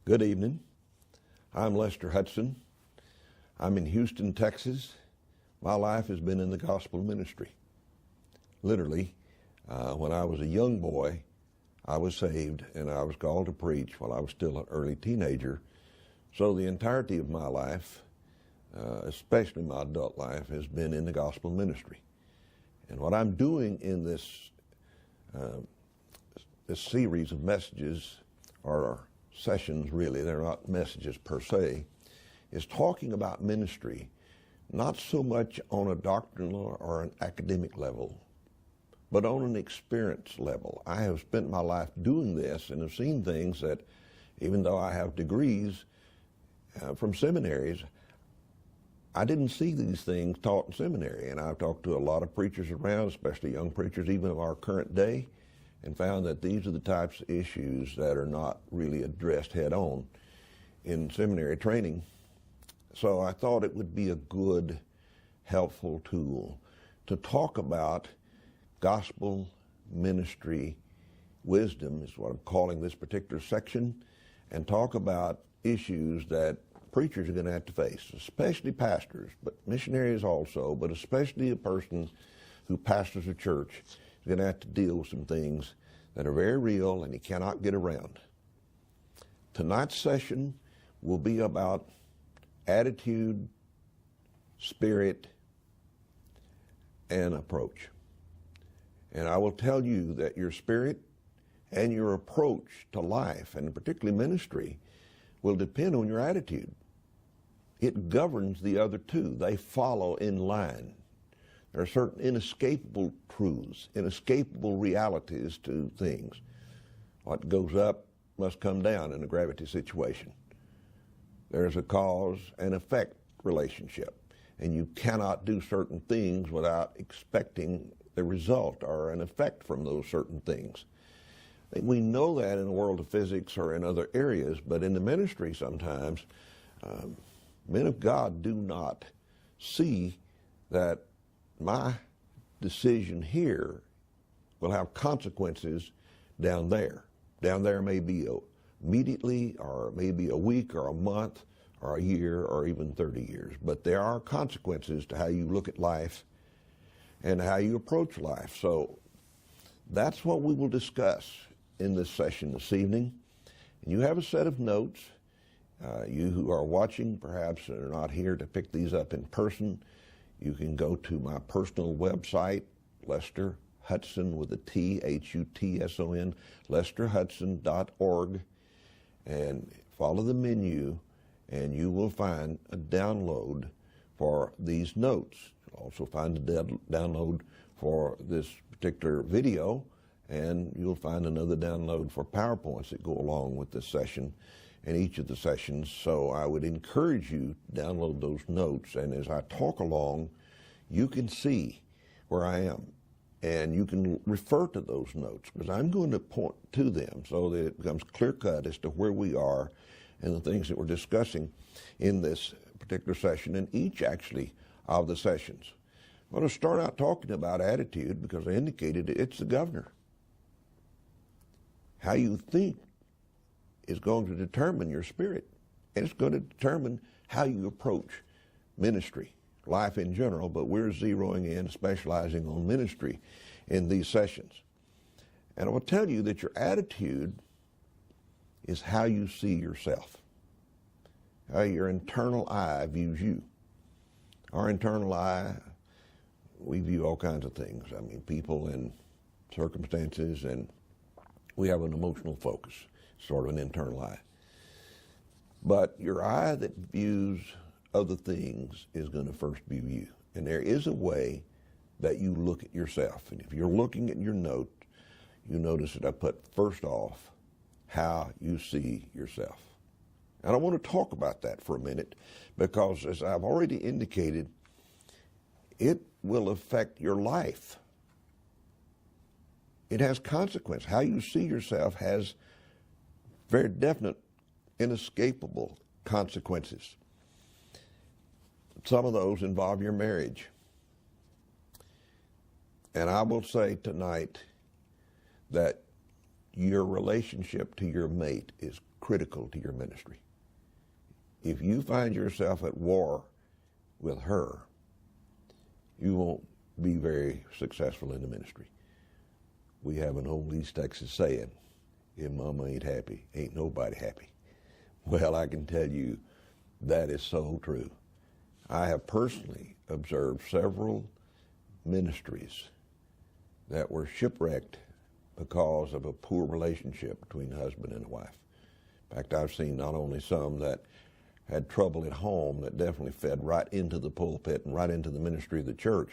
Good evening. I'm Lester Hudson. I'm in Houston, Texas. My life has been in the gospel ministry. Literally, when I was a young boy, I was saved and I was called to preach while I was still an early teenager. So the entirety of my life, especially my adult life, has been in the gospel ministry. And what I'm doing in this series of messages, or sessions really, they're not messages per se, is talking about ministry, not so much on a doctrinal or an academic level, but on an experience level. I have spent my life doing this and have seen things that, even though I have degrees from seminaries, I didn't see these things taught in seminary. And I've talked to a lot of preachers around, especially young preachers, even of our current day, and found that these are the types of issues that are not really addressed head on in seminary training. So I thought it would be a good, helpful tool to talk about gospel ministry wisdom, is what I'm calling this particular section, and talk about issues that preachers are going to have to face, especially pastors, but missionaries also, but especially a person who pastors a church is going to have to deal with some things that are very real and you cannot get around. Tonight's session will be about attitude, spirit, and approach. And I will tell you that your spirit and your approach to life, and particularly ministry, will depend on your attitude. It governs the other two. They follow in line. There are certain inescapable truths, inescapable realities to things. What goes up must come down in a gravity situation. There's a cause and effect relationship, and you cannot do certain things without expecting the result or an effect from those certain things. We know that in the world of physics or in other areas, but in the ministry sometimes, men of God do not see that my decision here will have consequences down there. Down there may be immediately, or maybe a week or a month or a year or even 30 years. But there are consequences to how you look at life and how you approach life. So that's what we will discuss in this session this evening. And you have a set of notes. You who are watching perhaps are not here to pick these up in person. You can go to my personal website, Lester Hudson with a T, Hutson, lesterhudson.org, and follow the menu, and you will find a download for these notes. You'll also find a download for this particular video, and you'll find another download for PowerPoints that go along with this session and each of the sessions. So I would encourage you to download those notes, and as I talk along, you can see where I am, and you can refer to those notes, because I'm going to point to them so that it becomes clear-cut as to where we are and the things that we're discussing in this particular session, and each actually of the sessions. I'm going to start out talking about attitude because I indicated it's the governor. How you think is going to determine your spirit, and it's going to determine how you approach ministry, life in general, but we're zeroing in, specializing on ministry in these sessions. And I will tell you that your attitude is how you see yourself, how your internal eye views you. Our internal eye, we view all kinds of things. I mean, people and circumstances, and we have an emotional focus, sort of an internal eye. But your eye that views other things is going to first view you. And there is a way that you look at yourself. And if you're looking at your note, you notice that I put first off how you see yourself. And I want to talk about that for a minute, because as I've already indicated, it will affect your life. It has consequence. How you see yourself has very definite, inescapable consequences. Some of those involve your marriage. And I will say tonight that your relationship to your mate is critical to your ministry. If you find yourself at war with her, you won't be very successful in the ministry. We have an old East Texas saying, if mama ain't happy, ain't nobody happy. Well, I can tell you that is so true. I have personally observed several ministries that were shipwrecked because of a poor relationship between a husband and a wife. In fact, I've seen not only some that had trouble at home that definitely fed right into the pulpit and right into the ministry of the church,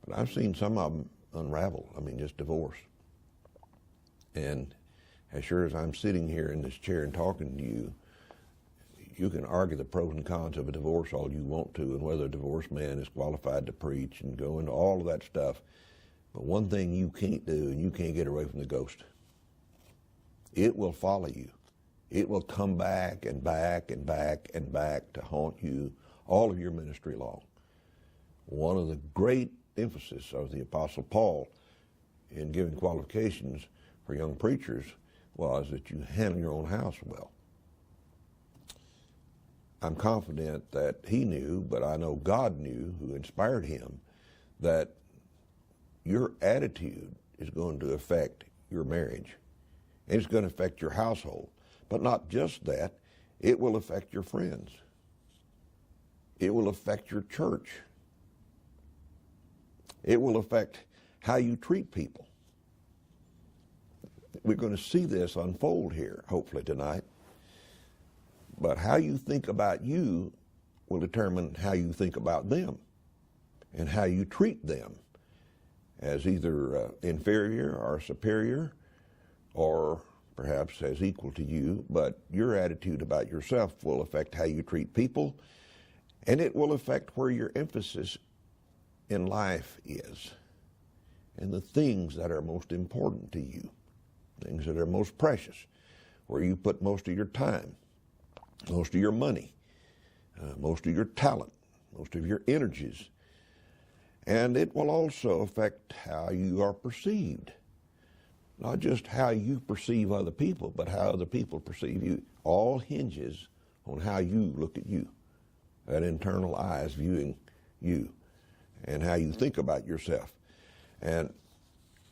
but I've seen some of them unravel, just divorce. And as sure as I'm sitting here in this chair and talking to you, you can argue the pros and cons of a divorce all you want to and whether a divorced man is qualified to preach and go into all of that stuff. But one thing you can't do, and you can't get away from the ghost. It will follow you. It will come back and back and back and back to haunt you all of your ministry long. One of the great emphasis of the Apostle Paul in giving qualifications for young preachers was that you handle your own house well. I'm confident that he knew, but I know God knew, who inspired him, that your attitude is going to affect your marriage, and it's going to affect your household. But not just that, it will affect your friends. It will affect your church. It will affect how you treat people. We're going to see this unfold here, hopefully tonight. But how you think about you will determine how you think about them and how you treat them as either inferior or superior or perhaps as equal to you. But your attitude about yourself will affect how you treat people, and it will affect where your emphasis in life is and the things that are most important to you, things that are most precious, where you put most of your time, most of your money, most of your talent, most of your energies. And it will also affect how you are perceived. Not just how you perceive other people, but how other people perceive you. All hinges on how you look at you, that internal eyes viewing you, and how you think about yourself. And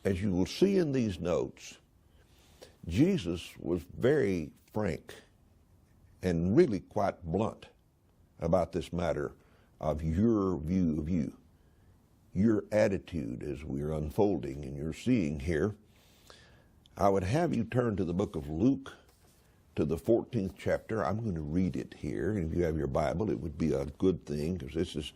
as you will see in these notes, Jesus was very frank and really quite blunt about this matter of your view of you, your attitude as we're unfolding and you're seeing here. I would have you turn to the book of Luke, to the 14th chapter. I'm going to read it here, and if you have your Bible, it would be a good thing, because this is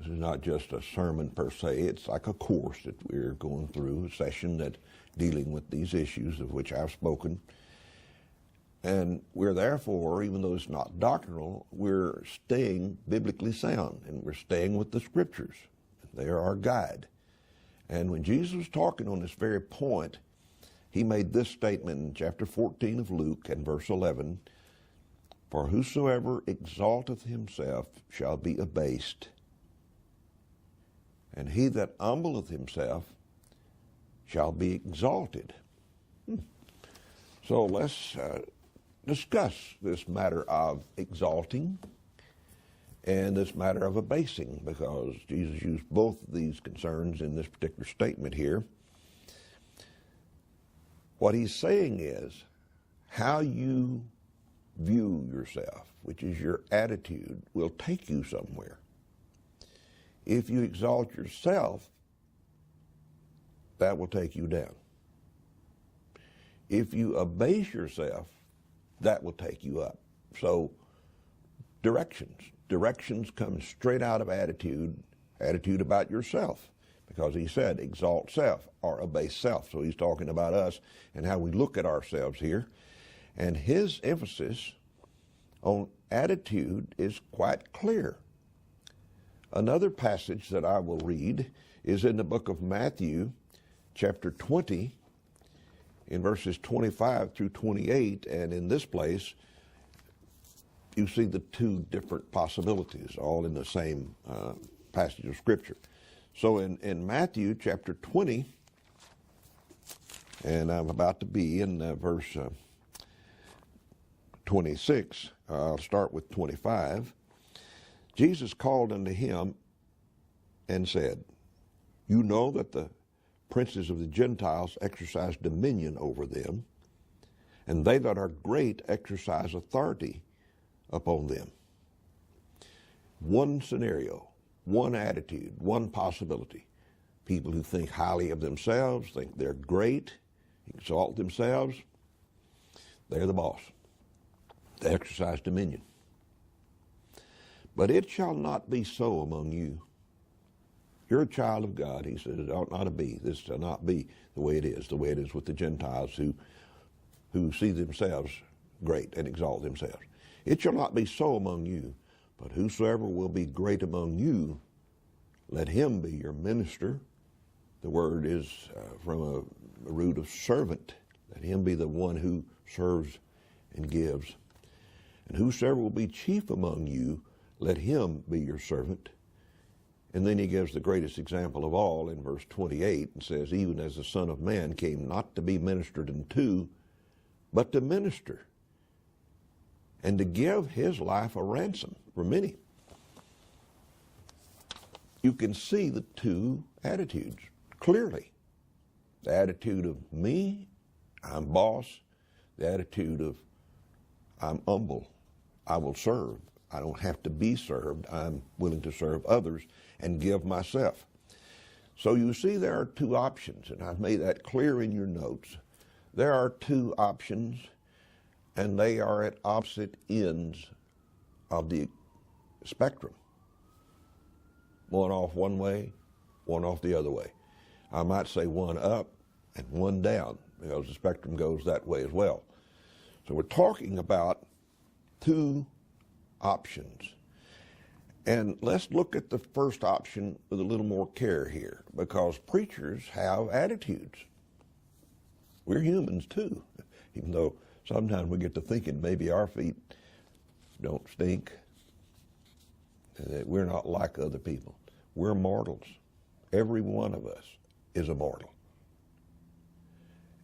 not just a sermon per se. It's like a course that we're going through, a session that dealing with these issues of which I've spoken. And we're therefore, even though it's not doctrinal, we're staying biblically sound, and we're staying with the Scriptures. They are our guide. And when Jesus was talking on this very point, he made this statement in chapter 14 of Luke and verse 11, "For whosoever exalteth himself shall be abased, and he that humbleth himself shall be exalted." So let's discuss this matter of exalting and this matter of abasing, because Jesus used both of these concerns in this particular statement here. What he's saying is how you view yourself, which is your attitude, will take you somewhere. If you exalt yourself, that will take you down. If you abase yourself, that will take you up. So directions come straight out of attitude about yourself, because he said exalt self or abase self. So he's talking about us and how we look at ourselves here. And his emphasis on attitude is quite clear. Another passage that I will read is in the book of Matthew, chapter 20, in verses 25 through 28, and in this place, you see the two different possibilities, all in the same passage of Scripture. So in Matthew chapter 20, and I'm about to be in verse 26, I'll start with 25. Jesus called unto him and said, You know that the princes of the Gentiles exercise dominion over them, and they that are great exercise authority upon them. One scenario, one attitude, one possibility. People who think highly of themselves, think they're great, exalt themselves, they're the boss. They exercise dominion. But it shall not be so among you. You're a child of God, he said. It ought not to be. This shall not be the way it is with the Gentiles who see themselves great and exalt themselves. It shall not be so among you, but whosoever will be great among you, let him be your minister. The word is from a root of servant. Let him be the one who serves and gives. And whosoever will be chief among you, let him be your servant. And then he gives the greatest example of all in verse 28 and says, Even as the Son of Man came not to be ministered unto, but to minister, and to give his life a ransom for many. You can see the two attitudes clearly. The attitude of me, I'm boss. The attitude of I'm humble, I will serve. I don't have to be served. I'm willing to serve others and give myself. So you see there are two options, and I've made that clear in your notes. There are two options, and they are at opposite ends of the spectrum. One off one way, one off the other way. I might say one up and one down, because the spectrum goes that way as well. So we're talking about two options. And let's look at the first option with a little more care here, because preachers have attitudes. We're humans too, even though sometimes we get to thinking maybe our feet don't stink, and that we're not like other people. We're mortals. Every one of us is a mortal.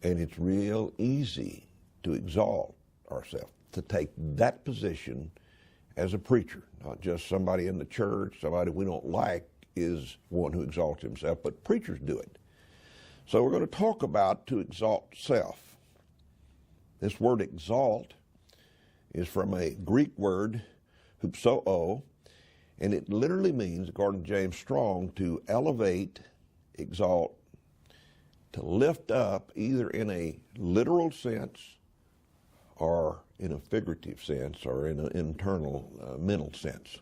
And it's real easy to exalt ourselves, to take that position as a preacher, not just somebody in the church, somebody we don't like is one who exalts himself, but preachers do it. So we're going to talk about to exalt self. This word exalt is from a Greek word, hupsoo, and it literally means, according to James Strong, to elevate, exalt, to lift up, either in a literal sense or in a figurative sense or in an internal mental sense.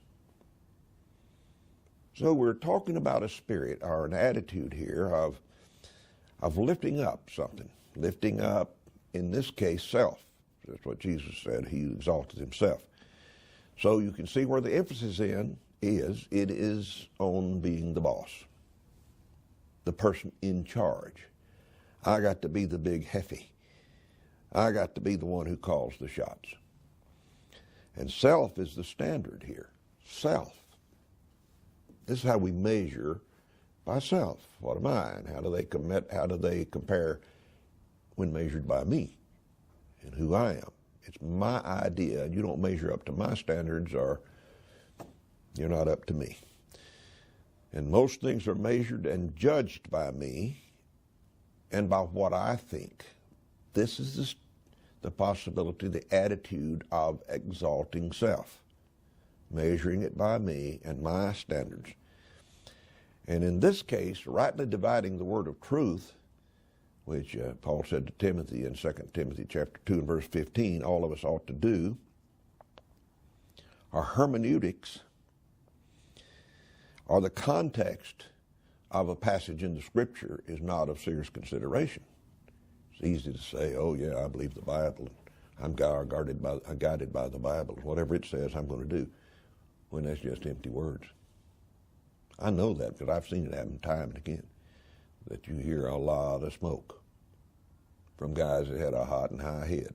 So we're talking about a spirit or an attitude here of lifting up something, lifting up, in this case, self. That's what Jesus said. He exalted himself. So you can see where the emphasis it is on being the boss, the person in charge. I got to be the big hefe. I got to be the one who calls the shots. And self is the standard here. Self. This is how we measure by self. What am I? And how do they compare when measured by me and who I am? It's my idea, and you don't measure up to my standards, or you're not up to me. And most things are measured and judged by me and by what I think. This is the possibility, the attitude of exalting self, measuring it by me and my standards. And in this case, rightly dividing the word of truth, which Paul said to Timothy in 2 Timothy chapter 2 and verse 15, all of us ought to do, our hermeneutics, or the context of a passage in the Scripture, is not of serious consideration. It's easy to say, oh yeah, I believe the Bible, I'm guided by the Bible, whatever it says I'm going to do, when that's just empty words. I know that because I've seen it happen time and again, that you hear a lot of smoke from guys that had a hot and high head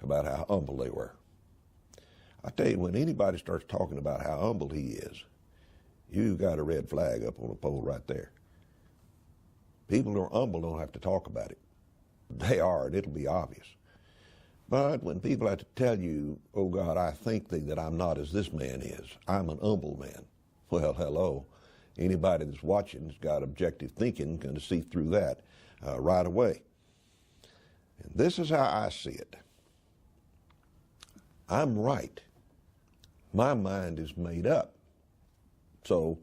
about how humble they were. I tell you, when anybody starts talking about how humble he is, you've got a red flag up on a pole right there. People who are humble don't have to talk about it. They are, and it'll be obvious. But when people have to tell you, oh God, I think thee that I'm not as this man is, I'm an humble man. Well, hello. Anybody that's watching has got objective thinking, going to see through that right away. And this is how I see it. I'm right. My mind is made up. So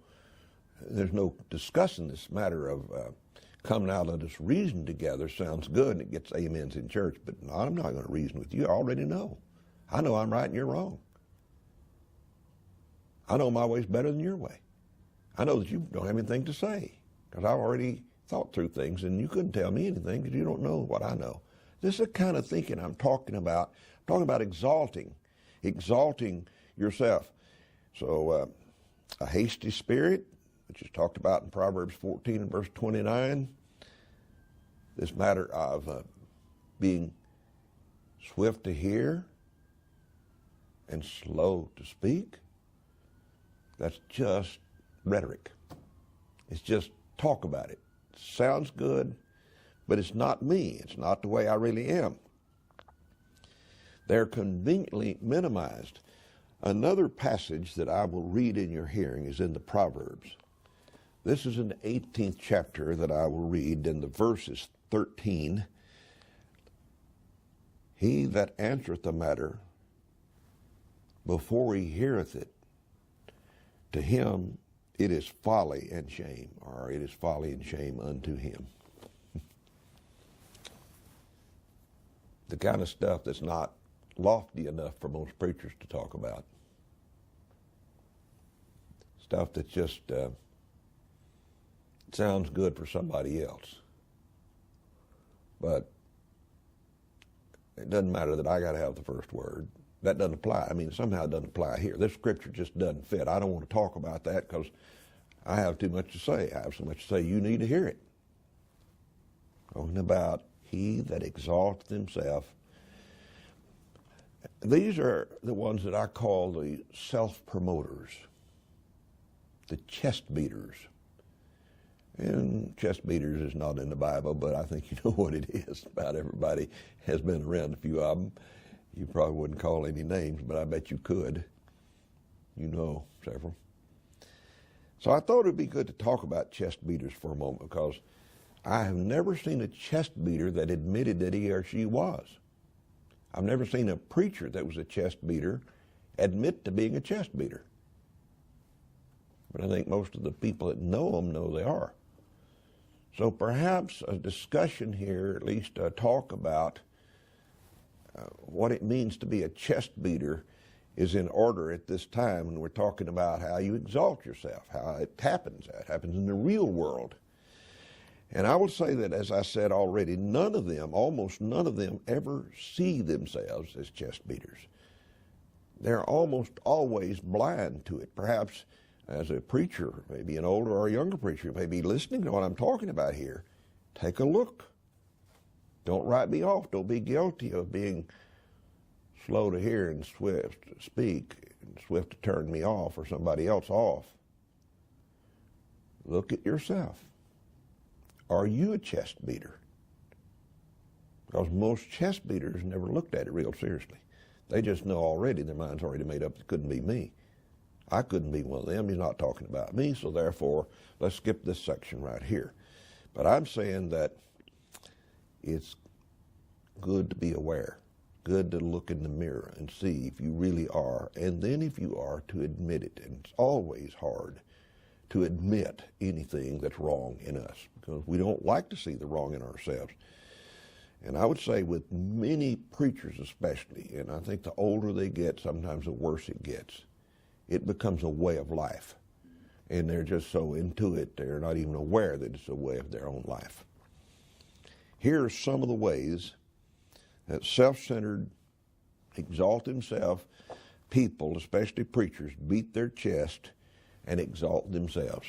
there's no discussing this matter of coming out of this reason together. Sounds good and it gets amens in church, but no, I'm not going to reason with you. I already know. I know I'm right and you're wrong. I know my way's better than your way. I know that you don't have anything to say because I've already thought through things and you couldn't tell me anything because you don't know what I know. This is the kind of thinking I'm talking about. I'm talking about exalting yourself. So a hasty spirit, which is talked about in Proverbs 14 and verse 29, this matter of being swift to hear and slow to speak, that's just rhetoric. It's just talk about it. Sounds good, but it's not me. It's not the way I really am. They're conveniently minimized. Another passage that I will read in your hearing is in the Proverbs. This is in the 18th chapter that I will read in the verses 13. He that answereth the matter before he heareth it, to him it is folly and shame, or it is folly and shame unto him. The kind of stuff that's not lofty enough for most preachers to talk about. Stuff that just sounds good for somebody else. But it doesn't matter that I got to have the first word. That doesn't apply. I mean, somehow it doesn't apply here. This scripture just doesn't fit. I don't want to talk about that because I have too much to say. I have so much to say, you need to hear it. Talking about he that exalteth himself. These are the ones that I call the self-promoters, the chest beaters. And chest beaters is not in the Bible, but I think you know what it is. About everybody has been around a few of them. You probably wouldn't call any names, but I bet you could. You know several. So I thought it would be good to talk about chest beaters for a moment because I have never seen a chest beater that admitted that he or she was. I've never seen a preacher that was a chest beater admit to being a chest beater. But I think most of the people that know them know they are. So perhaps a discussion here, at least a talk about what it means to be a chest beater is in order at this time when we're talking about how you exalt yourself, how it happens. It happens in the real world. And I will say that, as I said already, none of them, almost none of them, ever see themselves as chest beaters. They're almost always blind to it. Perhaps as a preacher, maybe an older or a younger preacher, may be listening to what I'm talking about here. Take a look. Don't write me off. Don't be guilty of being slow to hear and swift to speak and swift to turn me off or somebody else off. Look at yourself. Are you a chest beater? Because most chest beaters never looked at it real seriously. They just know already, their mind's already made up, it couldn't be me. I couldn't be one of them. He's not talking about me, so therefore, let's skip this section right here. But I'm saying that it's good to be aware, good to look in the mirror and see if you really are, and then if you are, to admit it. And it's always hard to admit anything that's wrong in us because we don't like to see the wrong in ourselves. And I would say with many preachers especially, and I think the older they get, sometimes the worse it gets, it becomes a way of life. And they're just so into it, they're not even aware that it's a way of their own life. Here are some of the ways that self-centered, exalt himself people, especially preachers, beat their chest and exalt themselves.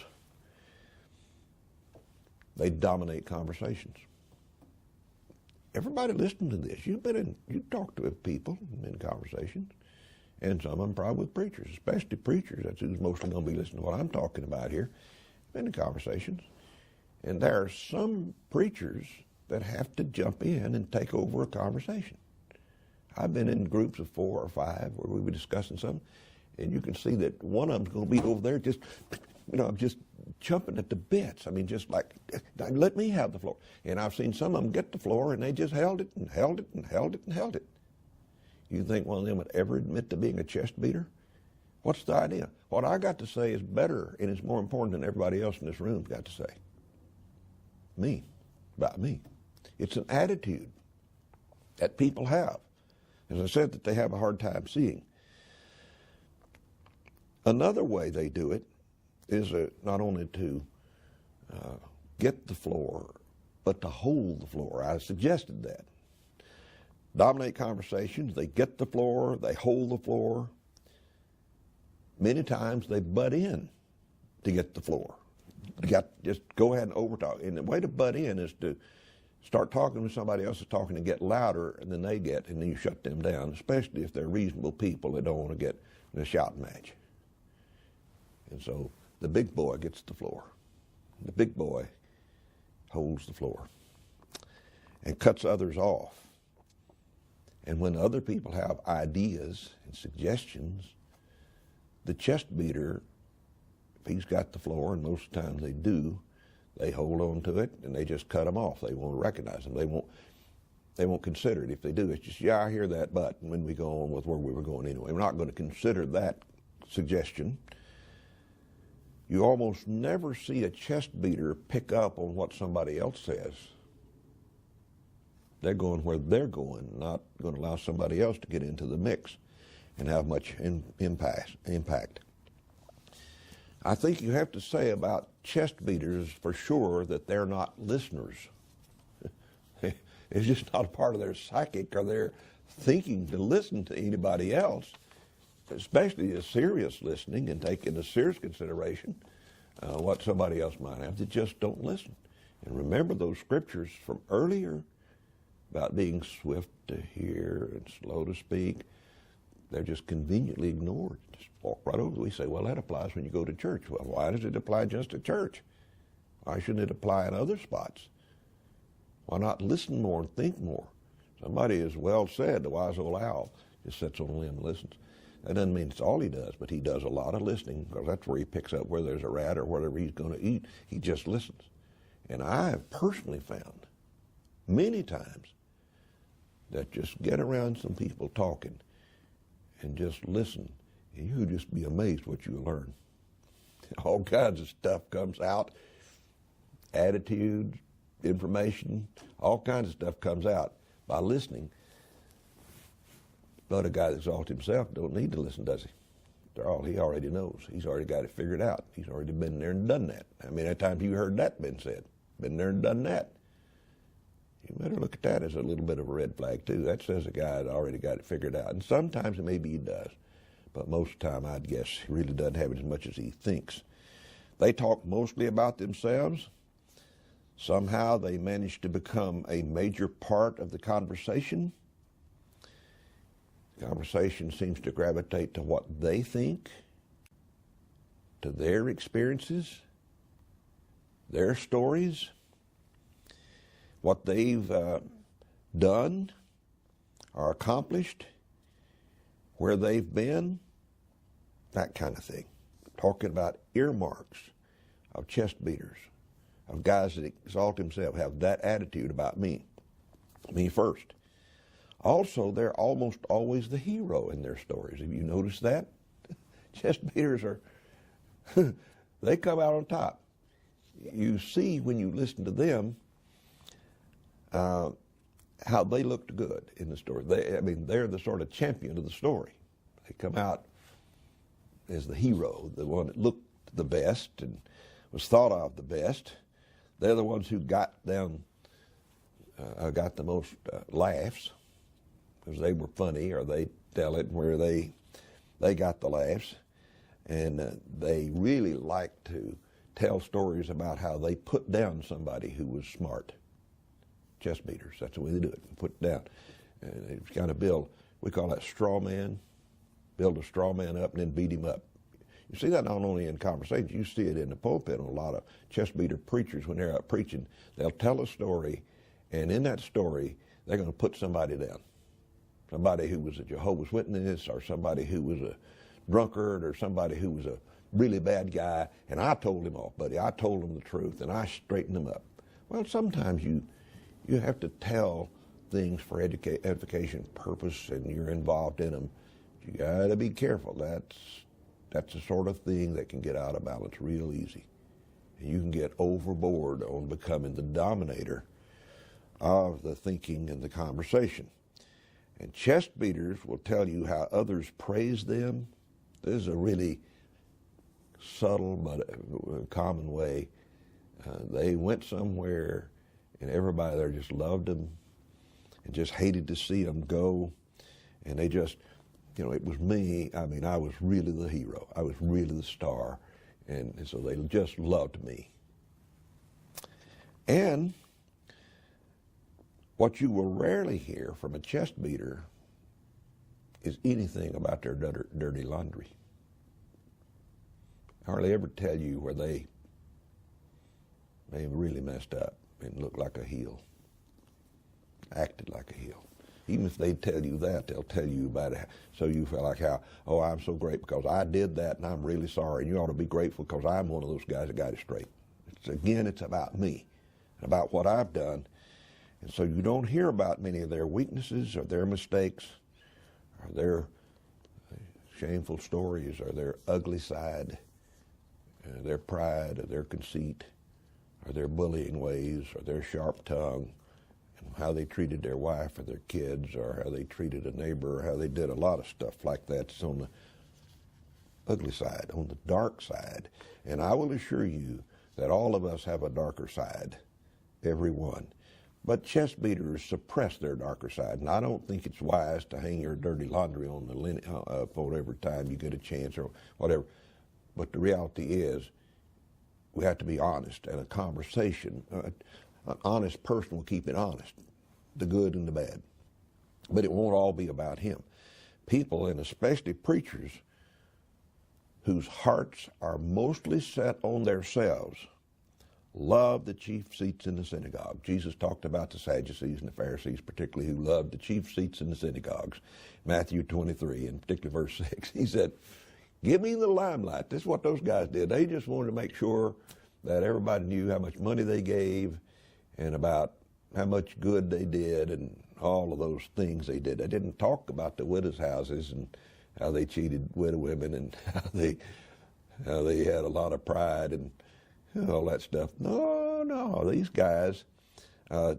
They dominate conversations. Everybody listen to this. You talk to people in conversations, and some of them probably with preachers, especially preachers. That's who's mostly going to be listening to what I'm talking about here, in the conversations. And there are some preachers that have to jump in and take over a conversation. I've been in groups of 4 or 5 where we were discussing something, and you can see that one of them's going to be over there just, just jumping at the bits. I mean, just like, let me have the floor. And I've seen some of them get the floor, and they just held it and held it and held it and held it. You think one of them would ever admit to being a chest beater? What's the idea? What I got to say is better, and it's more important than everybody else in this room's got to say. Me, about me. It's an attitude that people have. As I said, that they have a hard time seeing. Another way they do it is not only to get the floor, but to hold the floor. I suggested that. Dominate conversations, they get the floor, they hold the floor. Many times they butt in to get the floor. Just go ahead and overtalk. And the way to butt in is to start talking when somebody else is talking and get louder, and then and then you shut them down, especially if they're reasonable people that don't want to get in a shouting match. And so the big boy gets the floor. The big boy holds the floor and cuts others off. And when other people have ideas and suggestions, the chest beater, if he's got the floor, and most of the times they do, they hold on to it and they just cut them off. They won't recognize them. They won't consider it. If they do, it's just, yeah, I hear that, but when we go on with where we were going anyway, we're not going to consider that suggestion. You almost never see a chest beater pick up on what somebody else says. They're going where they're going, not going to allow somebody else to get into the mix and have much impact. I think you have to say about chest beaters for sure that they're not listeners. It's just not a part of their psychic or their thinking to listen to anybody else, especially a serious listening and take into serious consideration what somebody else might have. They just don't listen. And remember those scriptures from earlier about being swift to hear and slow to speak. They're just conveniently ignored. Just walk right over. We say, well, that applies when you go to church. Well, why does it apply just to church? Why shouldn't it apply in other spots? Why not listen more and think more? Somebody has well said, the wise old owl just sits on a limb and listens. That doesn't mean it's all he does, but he does a lot of listening, because that's where he picks up where there's a rat or whatever he's going to eat. He just listens. And I have personally found many times that just get around some people talking and just listen, and you'll just be amazed what you learn. All kinds of stuff comes out, attitudes, information, all kinds of stuff comes out by listening. But a guy that exalts himself don't need to listen, does he? He already knows. He's already got it figured out. He's already been there and done that. I mean, at times you heard that been said. Been there and done that. You better look at that as a little bit of a red flag, too. That says a guy that already got it figured out. And sometimes maybe he does. But most of the time, I'd guess he really doesn't have it as much as he thinks. They talk mostly about themselves. Somehow they manage to become a major part of the conversation. The conversation seems to gravitate to what they think, to their experiences, their stories, what they've done or accomplished, where they've been, that kind of thing. Talking about earmarks of chest beaters, of guys that exalt themselves, have that attitude about me first. Also, they're almost always the hero in their stories. Have you noticed that? Chest beaters are, they come out on top. You see when you listen to them how they looked good in the story. They're the sort of champion of the story. They come out as the hero, the one that looked the best and was thought of the best. They're the ones who got the most laughs, because they were funny, or they tell it where they got the laughs. And they really like to tell stories about how they put down somebody who was smart. Chest beaters, that's the way they do it, put it down. And they kind of build, we call that straw man, build a straw man up and then beat him up. You see that not only in conversations, you see it in the pulpit. A lot of chest beater preachers, when they're out preaching, they'll tell a story, and in that story, they're going to put somebody down. somebody who was a Jehovah's Witness or somebody who was a drunkard or somebody who was a really bad guy, and I told him off, buddy. I told him the truth, and I straightened him up. Well, sometimes you have to tell things for edification purpose, and you're involved in them. You got to be careful. That's the sort of thing that can get out of balance real easy. And you can get overboard on becoming the dominator of the thinking and the conversation. And chest beaters will tell you how others praise them. This is a really subtle but common way. They went somewhere and everybody there just loved them and just hated to see them go. And they just, it was me. I mean, I was really the hero. I was really the star. And so they just loved me. And what you will rarely hear from a chest beater is anything about their dirty laundry. I hardly ever tell you where they really messed up and looked like a heel, acted like a heel. Even if they tell you that, they'll tell you about it. So you feel like I'm so great because I did that and I'm really sorry. And you ought to be grateful because I'm one of those guys that got it straight. It's about me, about what I've done. And so you don't hear about many of their weaknesses or their mistakes or their shameful stories or their ugly side, their pride or their conceit or their bullying ways or their sharp tongue, and how they treated their wife or their kids or how they treated a neighbor or how they did a lot of stuff like that. It's on the ugly side, on the dark side. And I will assure you that all of us have a darker side, every one. But chest beaters suppress their darker side, and I don't think it's wise to hang your dirty laundry on the phone every time you get a chance or whatever. But the reality is, we have to be honest, and a conversation, an honest person will keep it honest, the good and the bad. But it won't all be about him. People, and especially preachers, whose hearts are mostly set on themselves, love the chief seats in the synagogue. Jesus talked about the Sadducees and the Pharisees, particularly, who loved the chief seats in the synagogues. Matthew 23, and particularly verse 6, he said, give me the limelight. This is what those guys did. They just wanted to make sure that everybody knew how much money they gave and about how much good they did and all of those things they did. They didn't talk about the widows' houses and how they cheated widow women and how they had a lot of pride and all that stuff. No, these guys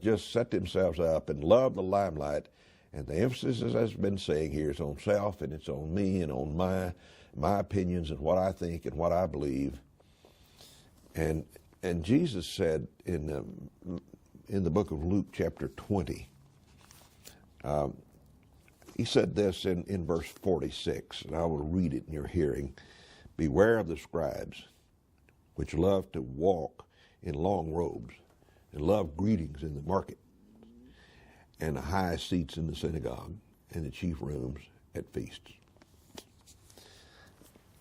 just set themselves up and love the limelight. And the emphasis, as I've been saying here, is on self, and it's on me and on my opinions and what I think and what I believe. And Jesus said in the book of Luke, chapter 20, he said this in verse 46, and I will read it in your hearing. Beware of the scribes, which love to walk in long robes and love greetings in the market and the high seats in the synagogue and the chief rooms at feasts.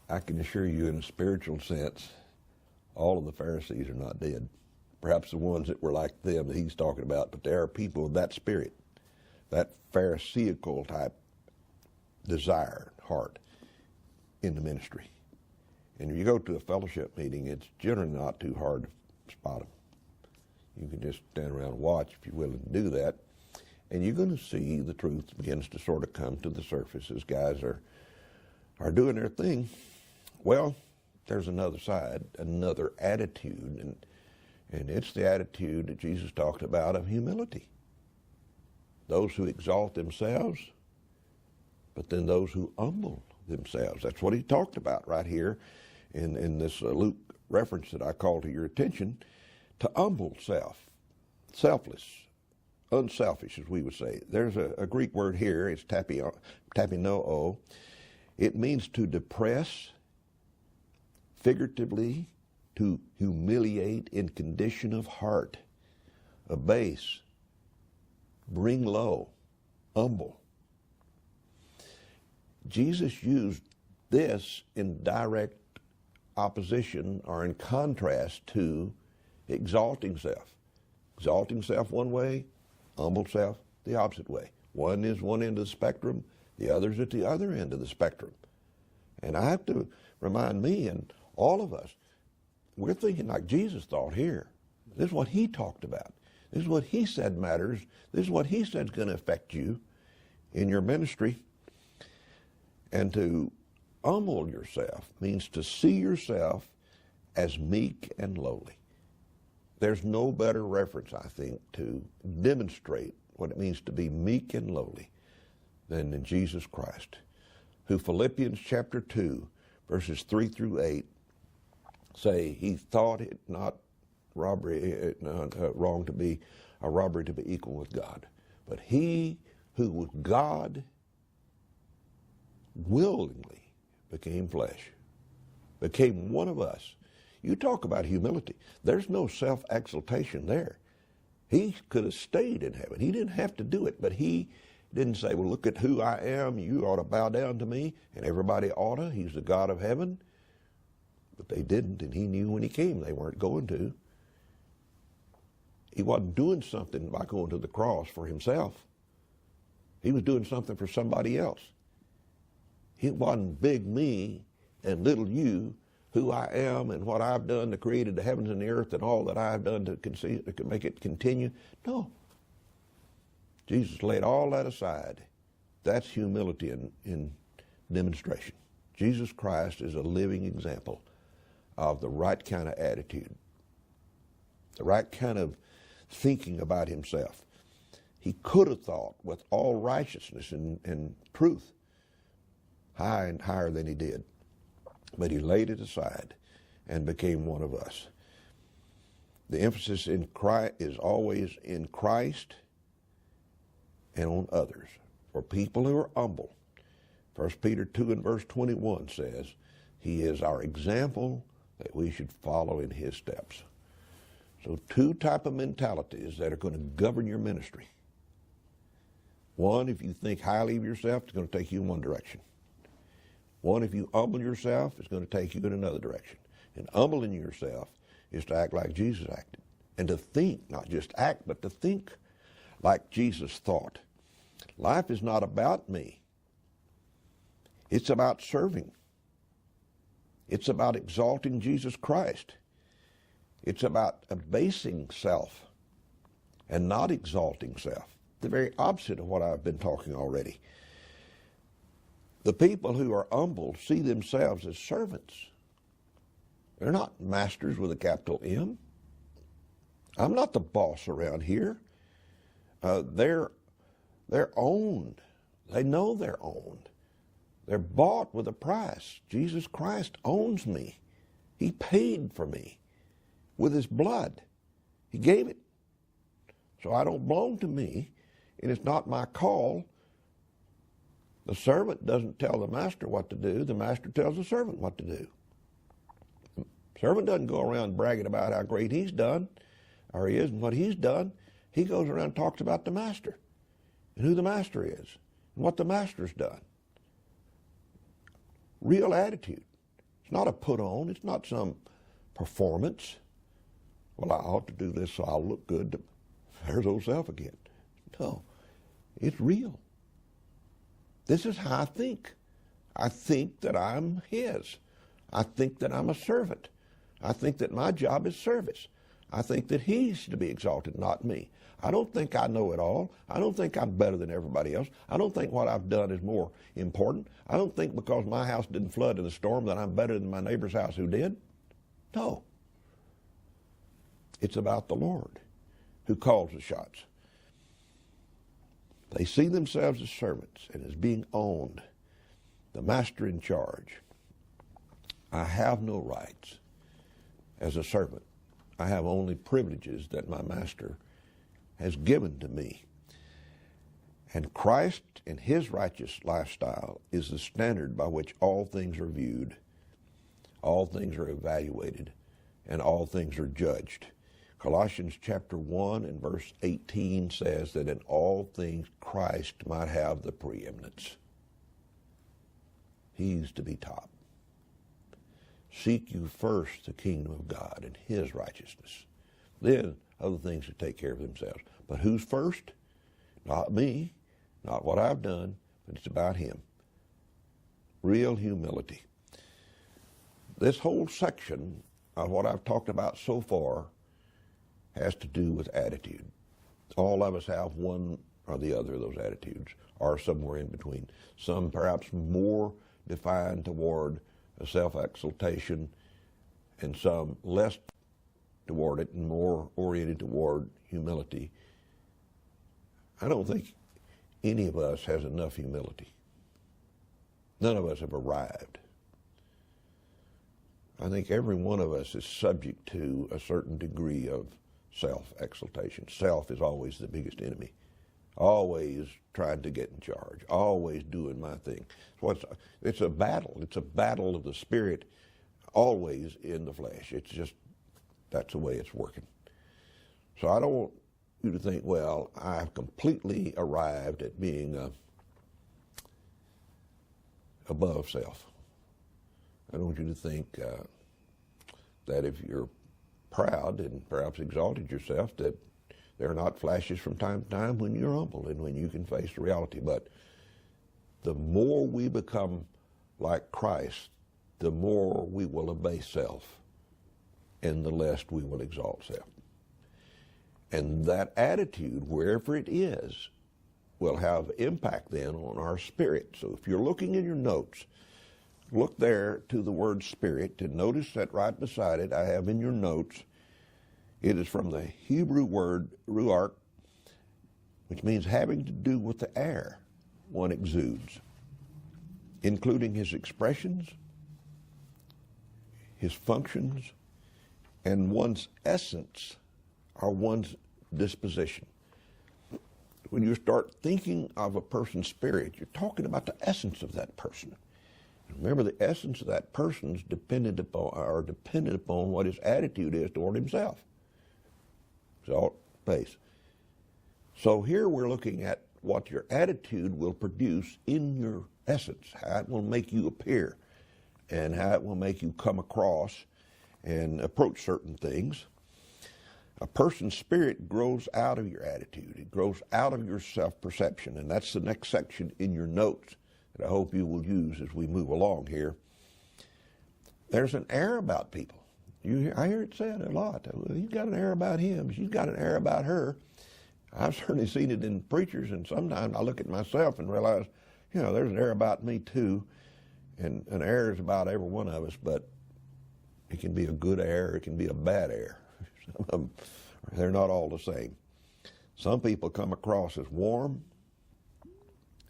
I can assure you, in a spiritual sense, all of the Pharisees are not dead. Perhaps the ones that were like them that he's talking about, but there are people of that spirit, that Pharisaical type desire, heart in the ministry. And if you go to a fellowship meeting, it's generally not too hard to spot them. You can just stand around and watch if you're willing to do that. And you're going to see the truth begins to sort of come to the surface as guys are doing their thing. Well, there's another side, another attitude, and it's the attitude that Jesus talked about of humility. Those who exalt themselves, but then those who humble themselves. That's what he talked about right here in this Luke reference that I call to your attention, to humble self, selfless, unselfish, as we would say. There's a Greek word here, it's tapinoo. It means to depress, figuratively, to humiliate in condition of heart, abase, bring low, humble. Jesus used this in direct opposition or in contrast to exalting self. Exalting self one way, humble self the opposite way. One is one end of the spectrum, the other's at the other end of the spectrum. And I have to remind me and all of us, we're thinking like Jesus thought here. This is what he talked about. This is what he said matters. This is what he said is going to affect you in your ministry. And to humble yourself means to see yourself as meek and lowly. There's no better reference, I think, to demonstrate what it means to be meek and lowly than in Jesus Christ, who Philippians chapter 2, verses 3 through 8, say he thought it not robbery, wrong to be a robbery to be equal with God. But he who with God willingly became flesh, became one of us. You talk about humility. There's no self-exaltation there. He could have stayed in heaven. He didn't have to do it, but he didn't say, well, look at who I am. You ought to bow down to me, and everybody ought to. He's the God of heaven. But they didn't, and he knew when he came they weren't going to. He wasn't doing something by going to the cross for himself. He was doing something for somebody else. It wasn't big me and little you, who I am and what I've done to create the heavens and the earth and all that I've done to make it continue. No. Jesus laid all that aside. That's humility in demonstration. Jesus Christ is a living example of the right kind of attitude, the right kind of thinking about himself. He could have thought with all righteousness and truth high and higher than he did. But he laid it aside and became one of us. The emphasis in Christ is always in Christ and on others. For people who are humble, 1 Peter 2 and verse 21 says, he is our example that we should follow in his steps. So two type of mentalities that are going to govern your ministry. One, if you think highly of yourself, it's going to take you in one direction. One, if you humble yourself, it's going to take you in another direction. And humbling yourself is to act like Jesus acted. And to think, not just act, but to think like Jesus thought. Life is not about me. It's about serving. It's about exalting Jesus Christ. It's about abasing self and not exalting self. The very opposite of what I've been talking already. The people who are humble see themselves as servants. They're not masters with a capital M. I'm not the boss around here. They're owned. They know they're owned. They're bought with a price. Jesus Christ owns me. He paid for me with his blood. He gave it. So I don't belong to me, and it's not my call. The servant doesn't tell the master what to do. The master tells the servant what to do. The servant doesn't go around bragging about how great he's done, or he is, and what he's done. He goes around and talks about the master and who the master is and what the master's done. Real attitude. It's not a put on. It's not some performance. Well, I ought to do this so I'll look good. There's old self again. No, it's real. This is how I think. I think that I'm his. I think that I'm a servant. I think that my job is service. I think that he's to be exalted, not me. I don't think I know it all. I don't think I'm better than everybody else. I don't think what I've done is more important. I don't think because my house didn't flood in a storm that I'm better than my neighbor's house who did. No. It's about the Lord who calls the shots. They see themselves as servants and as being owned, the master in charge. I have no rights as a servant. I have only privileges that my master has given to me. And Christ and his righteous lifestyle is the standard by which all things are viewed, all things are evaluated, and all things are judged. Colossians chapter 1 and verse 18 says that in all things Christ might have the preeminence. He's to be top. Seek you first the kingdom of God and his righteousness. Then other things will take care of themselves. But who's first? Not me. Not what I've done, but it's about him. Real humility. This whole section of what I've talked about so far has to do with attitude. All of us have one or the other of those attitudes, or somewhere in between. Some perhaps more defined toward a self-exaltation, and some less toward it and more oriented toward humility. I don't think any of us has enough humility. None of us have arrived. I think every one of us is subject to a certain degree of self-exaltation. Self is always the biggest enemy. Always trying to get in charge. Always doing my thing. So it's a battle. It's a battle of the spirit, always in the flesh. It's just, that's the way it's working. So I don't want you to think, well, I've completely arrived at being above self. I don't want you to think that if you're proud and perhaps exalted yourself, that there are not flashes from time to time when you're humble and when you can face the reality. But the more we become like Christ, the more we will obey self and the less we will exalt self. And that attitude, wherever it is, will have impact then on our spirit. So if you're looking in your notes, look there to the word spirit, and notice that right beside it I have in your notes, it is from the Hebrew word ruach, which means having to do with the air one exudes, including his expressions, his functions, and one's essence or one's disposition. When you start thinking of a person's spirit, you're talking about the essence of that person. Remember, the essence of that person is dependent upon what his attitude is toward himself. Exalt, base. So here we're looking at what your attitude will produce in your essence, how it will make you appear, and how it will make you come across and approach certain things. A person's spirit grows out of your attitude. It grows out of your self-perception, and that's the next section in your notes that I hope you will use as we move along here. There's an air about people. I hear it said a lot. Well, he's got an air about him. She's got an air about her. I've certainly seen it in preachers, and sometimes I look at myself and realize, there's an air about me too, and an air is about every one of us, but it can be a good air, it can be a bad air. Some of them, they're not all the same. Some people come across as warm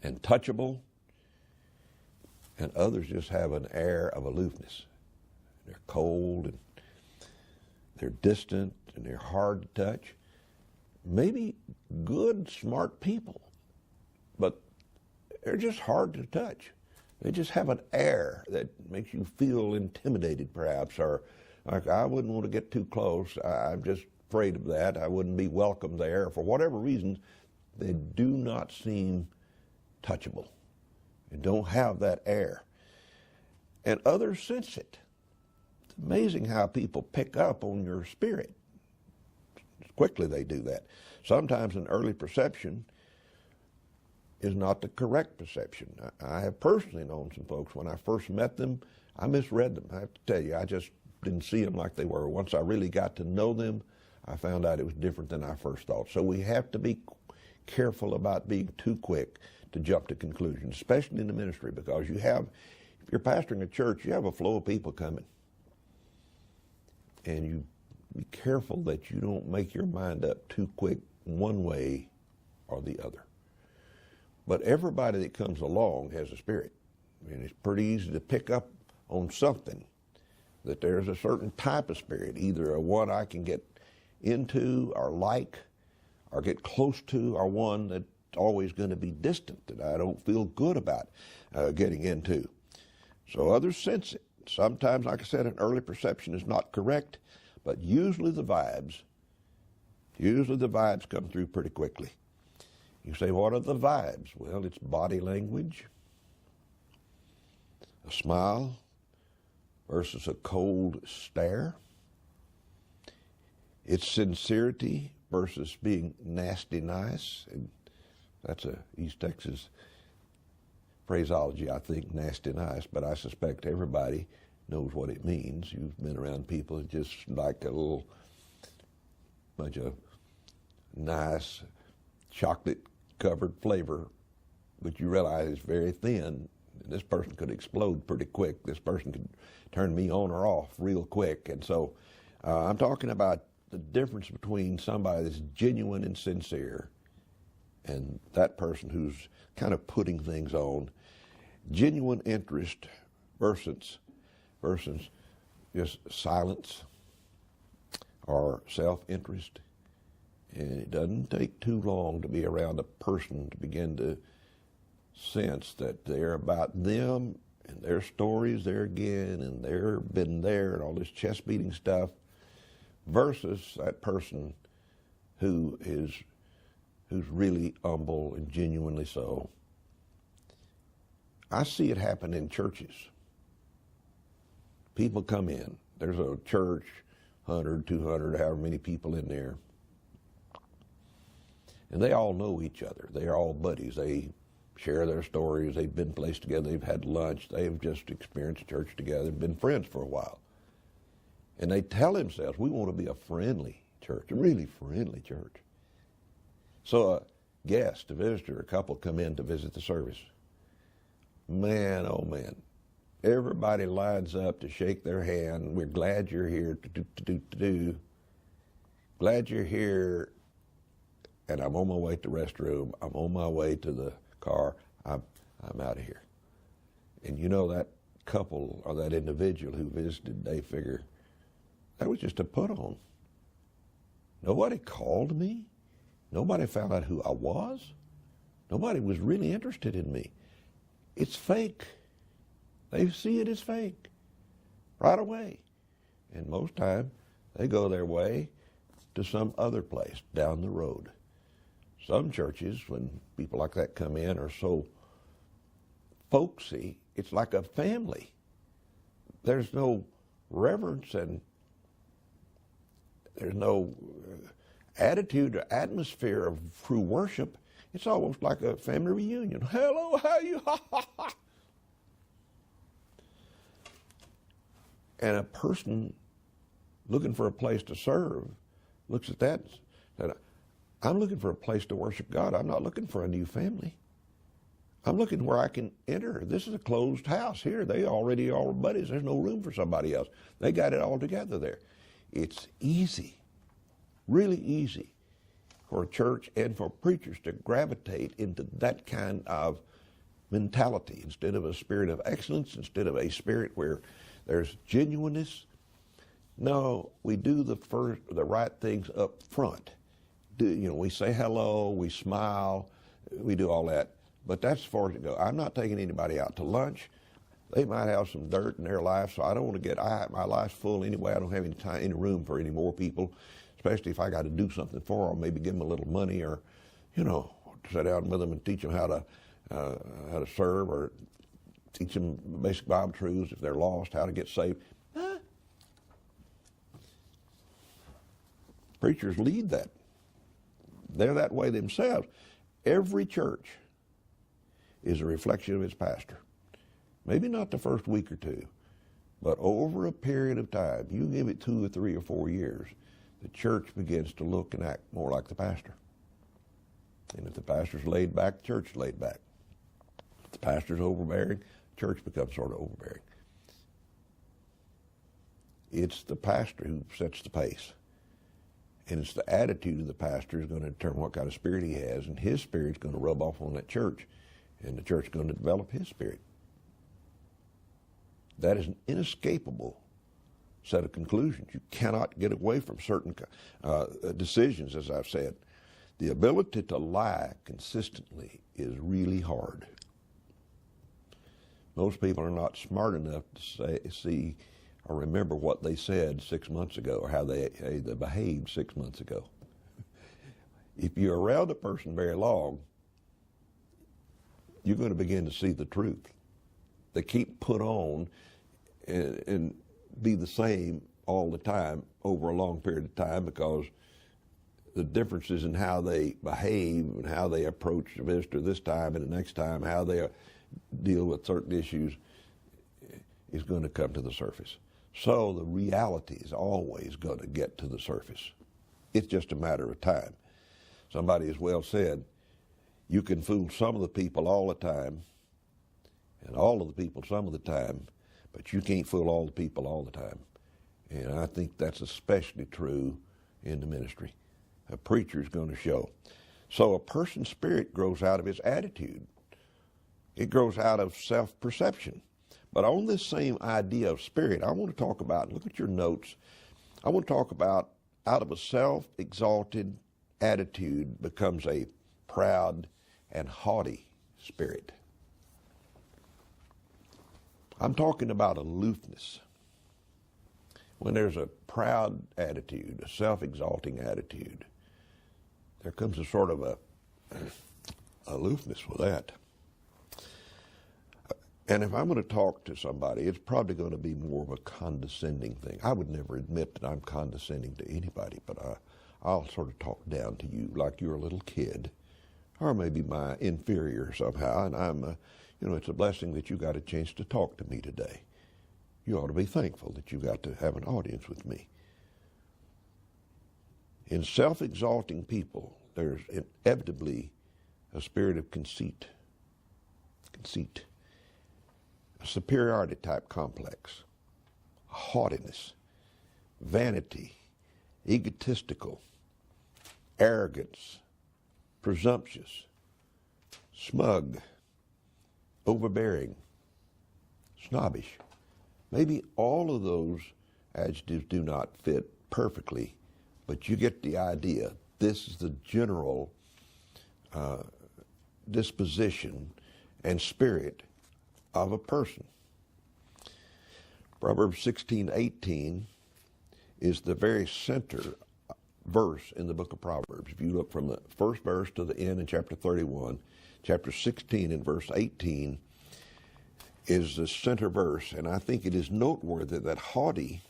and touchable, and others just have an air of aloofness. They're cold, and they're distant, and they're hard to touch. Maybe good, smart people, but they're just hard to touch. They just have an air that makes you feel intimidated, perhaps, or like, I wouldn't want to get too close. I'm just afraid of that. I wouldn't be welcome there. For whatever reason, they do not seem touchable. They don't have that air. And others sense it. It's amazing how people pick up on your spirit. Quickly they do that. Sometimes an early perception is not the correct perception. I have personally known some folks, when I first met them, I misread them. I have to tell you, I just didn't see them like they were. Once I really got to know them, I found out it was different than I first thought. So we have to be careful about being too quick to jump to conclusions, especially in the ministry, because if you're pastoring a church, you have a flow of people coming. And you be careful that you don't make your mind up too quick one way or the other. But everybody that comes along has a spirit. I mean, it's pretty easy to pick up on something, that there's a certain type of spirit, either a one I can get into or like or get close to, or one that's always going to be distant, that I don't feel good about getting into. So others sense it. Sometimes, like I said, an early perception is not correct, but usually the vibes come through pretty quickly. You say, what are the vibes? Well, it's body language, a smile versus a cold stare. It's sincerity versus being nasty nice. And That's a East Texas phraseology, I think, nasty nice, but I suspect everybody knows what it means. You've been around people that just like a little bunch of nice chocolate-covered flavor, but you realize it's very thin. This person could explode pretty quick. This person could turn me on or off real quick. And so I'm talking about the difference between somebody that's genuine and sincere and that person who's kind of putting things on. Genuine interest versus just silence or self-interest. And it doesn't take too long to be around a person to begin to sense that they're about them and their stories there again and they've been there and all this chest beating stuff versus that person who's really humble and genuinely so. I see it happen in churches. People come in. There's a church, 100, 200, however many people in there. And they all know each other. They're all buddies. They share their stories. They've been placed together. They've had lunch. They've just experienced church together, been friends for a while. And they tell themselves, we want to be a friendly church, a really friendly church. So a guest, a visitor, a couple come in to visit the service. Man, oh man, everybody lines up to shake their hand. We're glad you're here. Glad you're here. And I'm on my way to the restroom. I'm on my way to the car. I'm out of here. And you know, that couple or that individual who visited, they figure that was just a put on. Nobody called me. Nobody found out who I was. Nobody was really interested in me. It's fake. They see it as fake right away. And most time, they go their way to some other place down the road. Some churches, when people like that come in, are so folksy, it's like a family. There's no reverence and there's no attitude or atmosphere of true worship. It's almost like a family reunion. Hello, how are you? And a person looking for a place to serve looks at that and said, I'm looking for a place to worship God. I'm not looking for a new family. I'm looking where I can enter. This is a closed house here. They already are buddies. There's no room for somebody else. They got it all together there. It's easy, really easy for a church and for preachers to gravitate into that kind of mentality instead of a spirit of excellence, instead of a spirit where there's genuineness. No, we do the right things up front. We say hello, we smile, we do all that. But that's as far as it goes. I'm not taking anybody out to lunch. They might have some dirt in their life, so I don't want to my life's full anyway. I don't have any room for any more people, especially if I got to do something for them, maybe give them a little money or, sit down with them and teach them how to serve or teach them basic Bible truths if they're lost, how to get saved. Preachers lead that. They're that way themselves. Every church is a reflection of its pastor. Maybe not the first week or two, but over a period of time, you give it 2 or 3 or 4 years, the church begins to look and act more like the pastor. And if the pastor's laid back, the church is laid back. If the pastor's overbearing, the church becomes sort of overbearing. It's the pastor who sets the pace. And it's the attitude of the pastor is going to determine what kind of spirit he has, and his spirit's going to rub off on that church, and the church is going to develop his spirit. That is an inescapable set of conclusions. You cannot get away from certain decisions, as I've said. The ability to lie consistently is really hard. Most people are not smart enough to see or remember what they said 6 months ago or how they behaved 6 months ago. If you're around a person very long, you're going to begin to see the truth. They keep put on and be the same all the time over a long period of time because the differences in how they behave and how they approach the visitor this time and the next time, how they deal with certain issues is going to come to the surface. So the reality is always going to get to the surface. It's just a matter of time. Somebody has well said, you can fool some of the people all the time and all of the people some of the time, but you can't fool all the people all the time. And I think that's especially true in the ministry. A preacher is going to show. So a person's spirit grows out of his attitude. It grows out of self-perception. But on this same idea of spirit, I want to talk about, look at your notes, I want to talk about out of a self-exalted attitude becomes a proud and haughty spirit. I'm talking about aloofness. When there's a proud attitude, a self-exalting attitude, there comes a sort of a aloofness with that. And if I'm going to talk to somebody, it's probably going to be more of a condescending thing. I would never admit that I'm condescending to anybody, but I'll sort of talk down to you like you're a little kid, or maybe my inferior somehow, and I'm, it's a blessing that you got a chance to talk to me today. You ought to be thankful that you got to have an audience with me. In self-exalting people, there's inevitably a spirit of conceit, a superiority type complex, haughtiness, vanity, egotistical, arrogance, presumptuous, smug, overbearing, snobbish. Maybe all of those adjectives do not fit perfectly, but you get the idea. This is the general disposition and spirit of a person. Proverbs 16:18 is the very center verse in the book of Proverbs. If you look from the first verse to the end in chapter 31, chapter 16 and verse 18 is the center verse, and I think it is noteworthy that haughty,